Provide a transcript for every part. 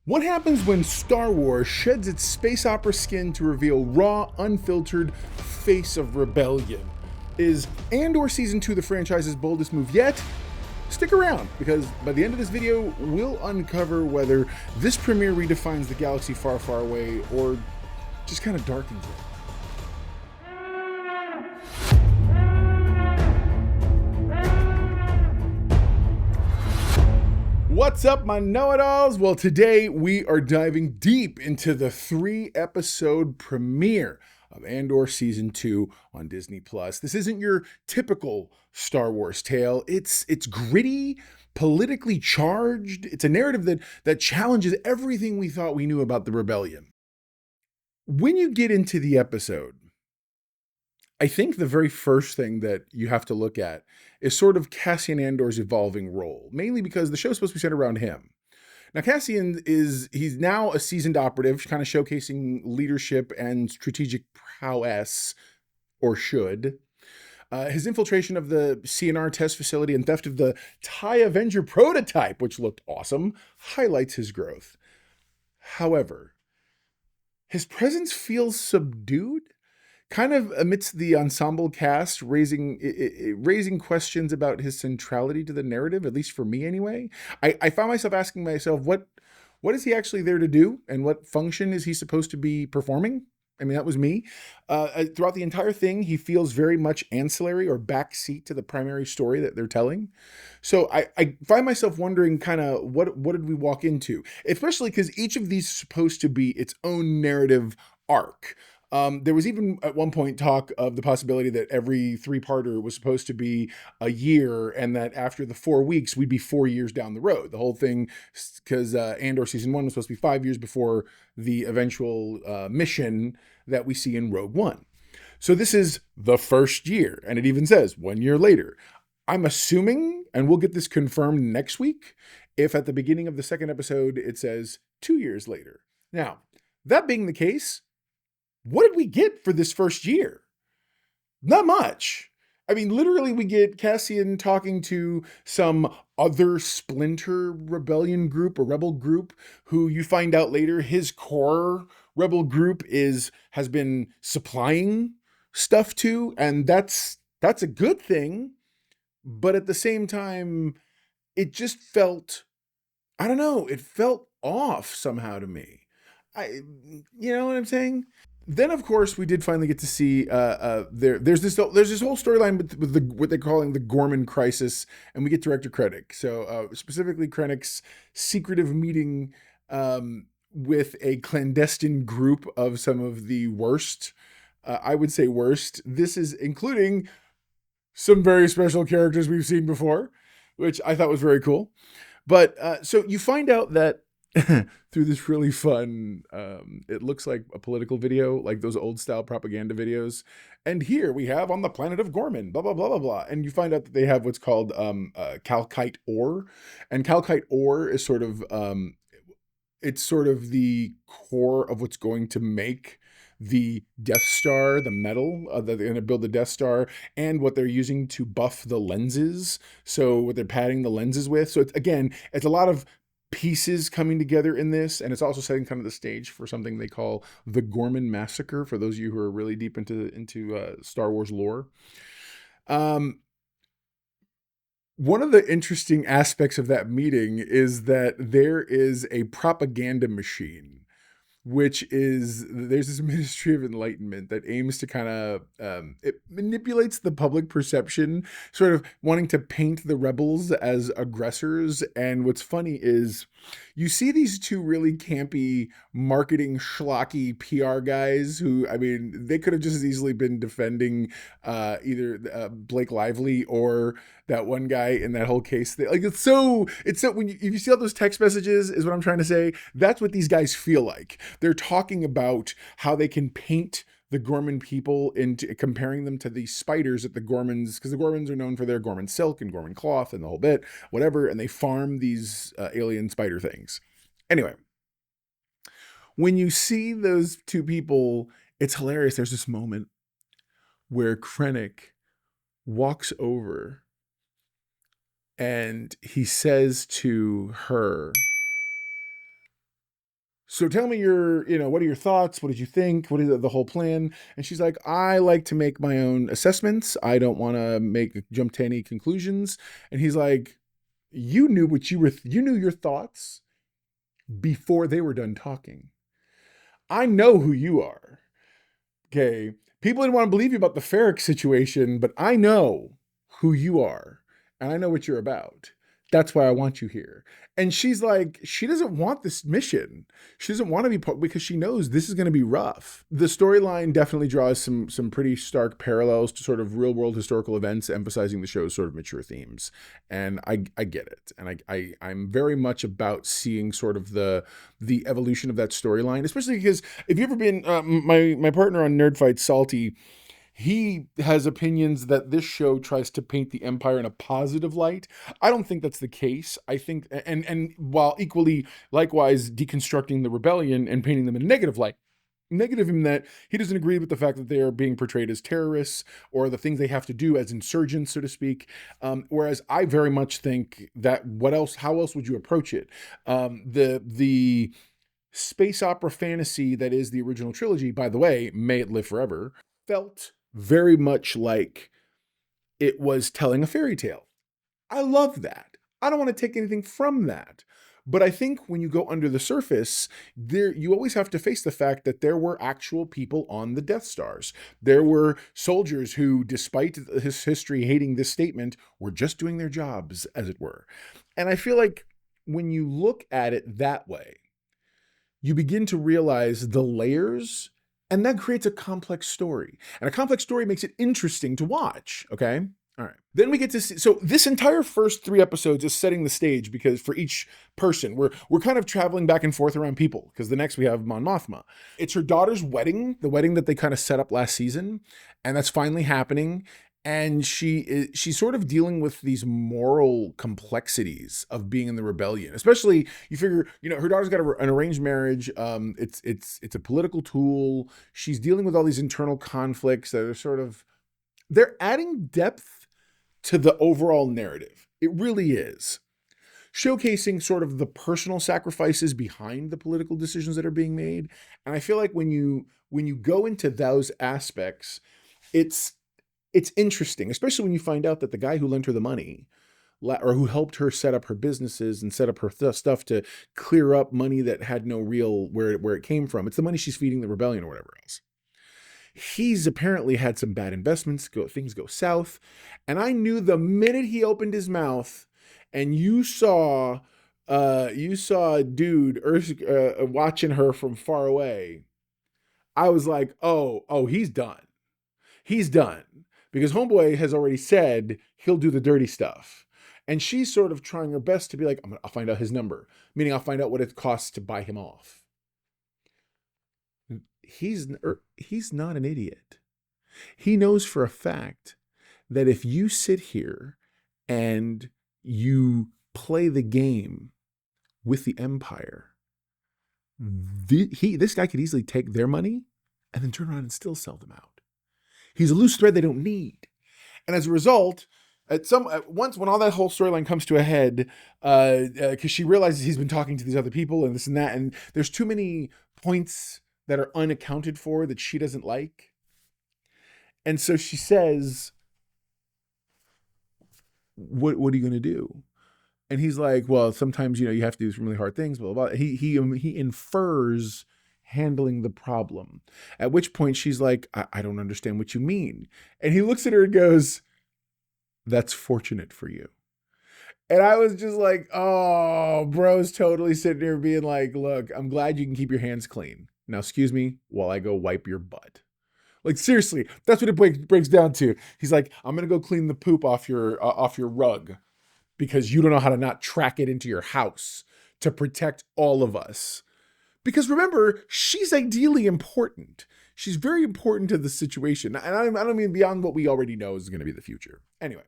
What happens when Star Wars sheds its space opera skin to reveal raw, unfiltered face of rebellion? Is Andor Season 2 the franchise's boldest move yet? Stick around, because by the end of this video, we'll uncover whether this premiere redefines the galaxy far, far away, or just kind of darkens it. What's up, my know-it-alls? Well, today we are diving deep into the 3-episode premiere of Andor Season 2 on Disney+. This isn't your typical Star Wars tale. It's gritty, politically charged. It's a narrative that challenges everything we thought we knew about the rebellion. When you get into the episode, I think the very first thing that you have to look at is sort of Cassian Andor's evolving role, mainly because the show's supposed to be centered around him. Now, Cassian he's now a seasoned operative, kind of showcasing leadership and strategic prowess, or should. His infiltration of the CNR test facility and theft of the TIE Avenger prototype, which looked awesome, highlights his growth. However, his presence feels subdued, kind of amidst the ensemble cast, raising questions about his centrality to the narrative, at least for me anyway. I found myself asking myself, what is he actually there to do, and what function is he supposed to be performing? I mean, that was me. Throughout the entire thing, he feels very much ancillary or backseat to the primary story that they're telling. So I find myself wondering kind of what did we walk into? Especially because each of these is supposed to be its own narrative arc. There was even at one point talk of the possibility that every 3-parter was supposed to be a year, and that after the 4 weeks, we'd be 4 years down the road. The whole thing, because Andor Season 1 was supposed to be 5 years before the eventual mission that we see in Rogue One. So this is the first year, and it even says 1 year later. I'm assuming, and we'll get this confirmed next week, if at the beginning of the second episode it says 2 years later. Now, that being the case, what did we get for this first year? Not much. I mean, literally, we get Cassian talking to some other splinter rebellion group or rebel group who you find out later his core rebel group has been supplying stuff to, and that's a good thing. But at the same time, it just felt, I don't know, it felt off somehow to me. You know what I'm saying? Then, of course, we did finally get to see there's this whole storyline with what they're calling the Gorman crisis, and we get director Krennic. So specifically, Krennic's secretive meeting with a clandestine group of some of the worst, I would say worst. This is including some very special characters we've seen before, which I thought was very cool. But so you find out that through this really fun, it looks like a political video, like those old style propaganda videos. And here we have on the planet of Gorman, blah, blah, blah, blah, blah. And you find out that they have what's called calcite ore. And calcite ore is sort of, it's sort of the core of what's going to make the Death Star, the metal that they're going to build the Death Star, and what they're using to buff the lenses. So what they're padding the lenses with. So it's a lot of pieces coming together in this, and it's also setting kind of the stage for something they call the Gorman Massacre, for those of you who are really deep into Star Wars lore. One of the interesting aspects of that meeting is that there is a propaganda machine, which is, there's this Ministry of Enlightenment that aims to kind of, it manipulates the public perception, sort of wanting to paint the rebels as aggressors. And what's funny is you see these two really campy marketing schlocky PR guys who, I mean, they could have just as easily been defending either Blake Lively or that one guy in that whole case. It's so when if you see all those text messages, is what I'm trying to say. That's what these guys feel like. They're talking about how they can paint the Gorman people into comparing them to the spiders at the Gormans, because the Gormans are known for their Gorman silk and Gorman cloth and the whole bit, whatever. And they farm these alien spider things. Anyway, when you see those two people, it's hilarious. There's this moment where Krennic walks over and he says to her, so tell me what are your thoughts? What did you think? What is the whole plan? And she's like, I like to make my own assessments. I don't want to jump to any conclusions. And he's like, you knew your thoughts before they were done talking. I know who you are. Okay. People didn't want to believe you about the Ferric situation, but I know who you are and I know what you're about. That's why I want you here. And she's like, she doesn't want this mission. She doesn't want to be part because she knows this is going to be rough. The storyline definitely draws some pretty stark parallels to sort of real world historical events, emphasizing the show's sort of mature themes. And I get it. And I'm very much about seeing sort of the evolution of that storyline, especially because if you've ever been, my partner on Nerd Fight, Salty, he has opinions that this show tries to paint the Empire in a positive light. I don't think that's the case. I think, and while equally, likewise, deconstructing the rebellion and painting them in a negative light. Negative in that he doesn't agree with the fact that they are being portrayed as terrorists or the things they have to do as insurgents, so to speak. Whereas I very much think that how else would you approach it? The space opera fantasy that is the original trilogy, by the way, may it live forever, felt very much like it was telling a fairy tale. I love that. I don't want to take anything from that. But I think when you go under the surface, you always have to face the fact that there were actual people on the Death Stars. There were soldiers who, despite his history hating this statement, were just doing their jobs, as it were. And I feel like when you look at it that way, you begin to realize the layers, and that creates a complex story. And a complex story makes it interesting to watch, okay? All right. Then we get to see, so this entire first 3 episodes is setting the stage because for each person, we're kind of traveling back and forth around people because the next we have Mon Mothma. It's her daughter's wedding, the wedding that they kind of set up last season, and that's finally happening. And she's sort of dealing with these moral complexities of being in the rebellion. Especially, you figure, her daughter's got an arranged marriage. It's a political tool. She's dealing with all these internal conflicts that are they're adding depth to the overall narrative. It really is. Showcasing sort of the personal sacrifices behind the political decisions that are being made. And I feel like when you go into those aspects, it's interesting, especially when you find out that the guy who lent her the money or who helped her set up her businesses and set up her stuff to clear up money that had no real where it came from. It's the money she's feeding the rebellion or whatever else. He's apparently had some bad investments, things go south. And I knew the minute he opened his mouth and you saw a dude watching her from far away, I was like, oh, he's done. He's done. Because Homeboy has already said he'll do the dirty stuff. And she's sort of trying her best to be like, I'll find out his number. Meaning I'll find out what it costs to buy him off. He's not an idiot. He knows for a fact that if you sit here and you play the game with the Empire, this guy could easily take their money and then turn around and still sell them out. He's a loose thread they don't need. And as a result, once when all that whole storyline comes to a head, because she realizes he's been talking to these other people and this and that, and there's too many points that are unaccounted for that she doesn't like. And so she says, what are you going to do? And he's like, well, sometimes, you have to do some really hard things, blah, blah, blah. He infers handling the problem. At which point she's like, I don't understand what you mean. And he looks at her and goes, that's fortunate for you. And I was just like, oh, bro's totally sitting there being like, look, I'm glad you can keep your hands clean. Now, excuse me while I go wipe your butt. Like, seriously, that's what it breaks down to. He's like, I'm going to go clean the poop off your rug because you don't know how to not track it into your house to protect all of us. Because remember, she's ideally important. She's very important to the situation. And I don't mean beyond what we already know is going to be the future. Anyway.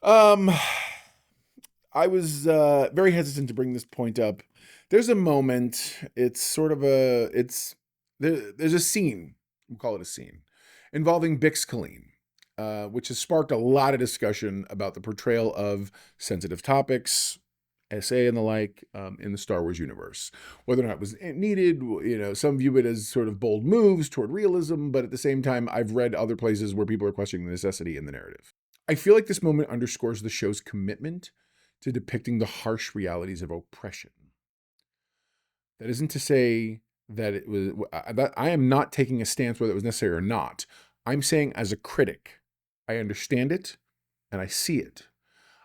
I was very hesitant to bring this point up. There's a moment, it's sort of there's a scene, we'll call it a scene, involving Bix Colleen, which has sparked a lot of discussion about the portrayal of sensitive topics, SA and the like in the Star Wars universe. Whether or not it was needed, some view it as sort of bold moves toward realism, but at the same time, I've read other places where people are questioning the necessity in the narrative. I feel like this moment underscores the show's commitment to depicting the harsh realities of oppression. That isn't to say that it was, that I am not taking a stance whether it was necessary or not. I'm saying as a critic, I understand it and I see it.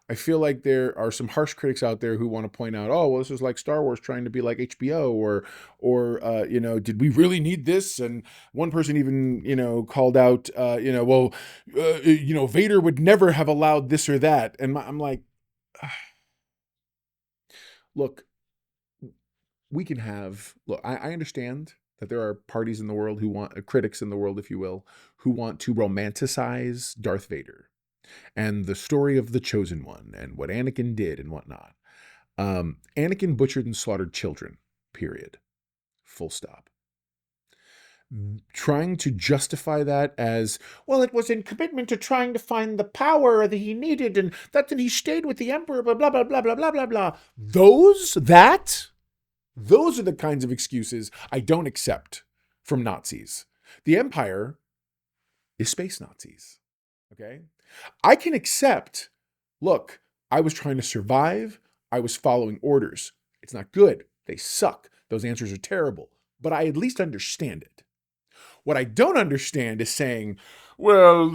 I feel like there are some harsh critics out there who want to point out, oh, well, this is like Star Wars trying to be like HBO, or did we really need this? And one person even, called out, Vader would never have allowed this or that. And I'm like, look, I understand that there are parties in the world who want, critics in the world, if you will, who want to romanticize Darth Vader and the story of the Chosen One and what Anakin did and whatnot. Anakin butchered and slaughtered children, period. Full stop. Trying to justify that as, well, it was in commitment to trying to find the power that he needed, and that he stayed with the Emperor, blah, blah, blah, blah, blah, blah, blah, blah. Those are the kinds of excuses I don't accept from Nazis. The Empire is space Nazis, okay? I can accept, look, I was trying to survive. I was following orders. It's not good. They suck. Those answers are terrible. But I at least understand it. What I don't understand is saying, well,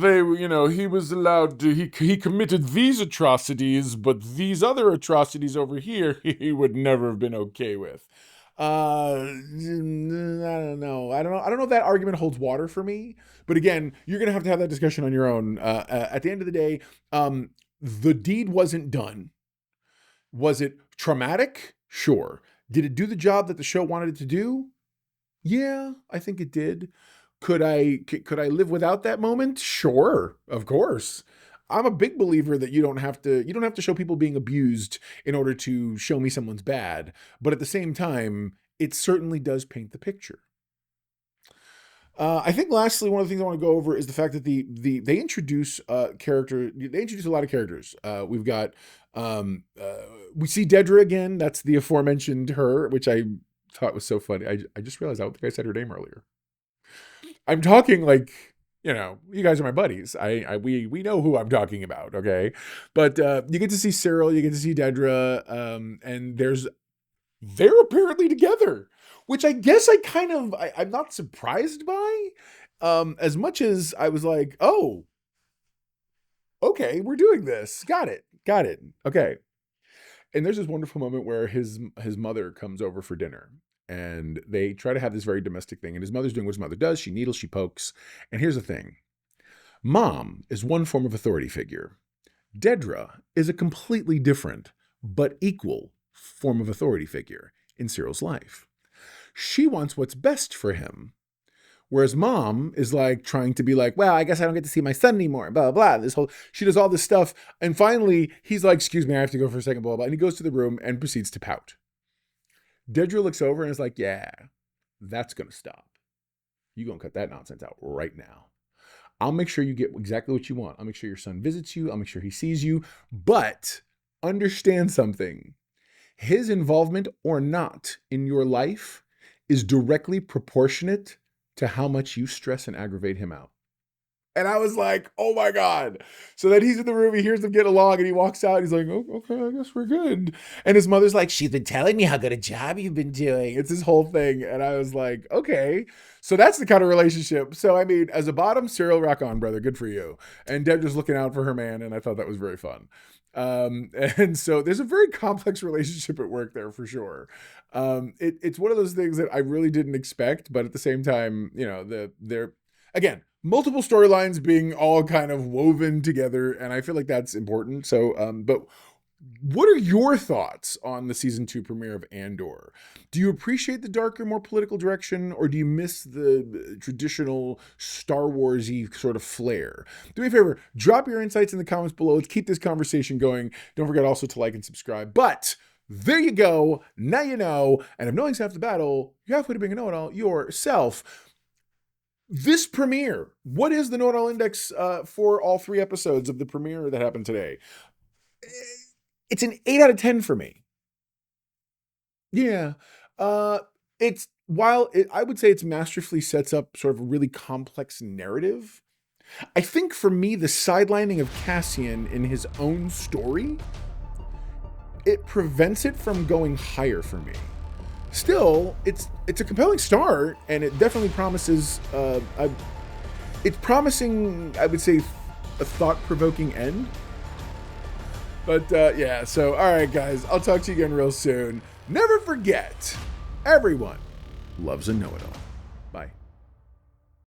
he was allowed to, he committed these atrocities, but these other atrocities over here, he would never have been okay with. I don't know. I don't know if that argument holds water for me. But again, you're going to have that discussion on your own. At the end of the day, the deed wasn't done. Was it traumatic? Sure. Did it do the job that the show wanted it to do? Yeah, I think it did. Could I live without that moment? Sure, of course. I'm a big believer that you don't have to show people being abused in order to show me someone's bad. But at the same time, it certainly does paint the picture. I think lastly, one of the things I want to go over is the fact that they introduce character. They introduce a lot of characters. We've got we see Dedra again. That's the aforementioned her, which I thought was so funny. I just realized I don't think I said her name earlier. I'm talking like, you guys are my buddies. We know who I'm talking about, okay? But you get to see Cyril, you get to see Dedra, and they're apparently together, which I guess I'm not surprised by, as much as I was like, oh, okay, we're doing this. Got it. Okay. And there's this wonderful moment where his mother comes over for dinner. And they try to have this very domestic thing. And his mother's doing what his mother does. She needles, she pokes. And here's the thing. Mom is one form of authority figure. Dedra is a completely different, but equal form of authority figure in Cyril's life. She wants what's best for him. Whereas Mom is like trying to be like, well, I guess I don't get to see my son anymore, blah, blah, blah. She does all this stuff. And finally, he's like, excuse me, I have to go for a second, blah, blah, blah. And he goes to the room and proceeds to pout. Dedra looks over and is like, yeah, that's going to stop. You're going to cut that nonsense out right now. I'll make sure you get exactly what you want. I'll make sure your son visits you. I'll make sure he sees you. But understand something. His involvement or not in your life is directly proportionate to how much you stress and aggravate him out. And I was like, oh my God. So then he's in the room, he hears them get along, and he walks out. He's like, oh, okay, I guess we're good. And his mother's like, she's been telling me how good a job you've been doing. It's this whole thing. And I was like, okay. So that's the kind of relationship. So, I mean, as a bottom, Cyril, rock on, brother. Good for you. And Deb just looking out for her man. And I thought that was very fun. And so there's a very complex relationship at work there for sure. It's one of those things that I really didn't expect. But at the same time, they're, again, multiple storylines being all kind of woven together, and I feel like that's important. So, but what are your thoughts on the season 2 premiere of Andor? Do you appreciate the darker, more political direction, or do you miss the traditional Star Wars-y sort of flair? Do me a favor, drop your insights in the comments below. Let's keep this conversation going. Don't forget also to like and subscribe. But there you go. Now you know. And if knowing's half the battle, you're halfway to being a know-it-all yourself. This premiere, what is the know-it-all index for all 3 episodes of the premiere that happened today? It's an 8 out of 10 for me. Yeah. Uh, it's while it, I would say it's masterfully sets up sort of a really complex narrative. I think for me, the sidelining of Cassian in his own story, it prevents it from going higher for me. Still, it's a compelling start, and it definitely promises. It's promising, I would say, a thought-provoking end. But yeah, so all right, guys, I'll talk to you again real soon. Never forget, everyone loves a know-it-all.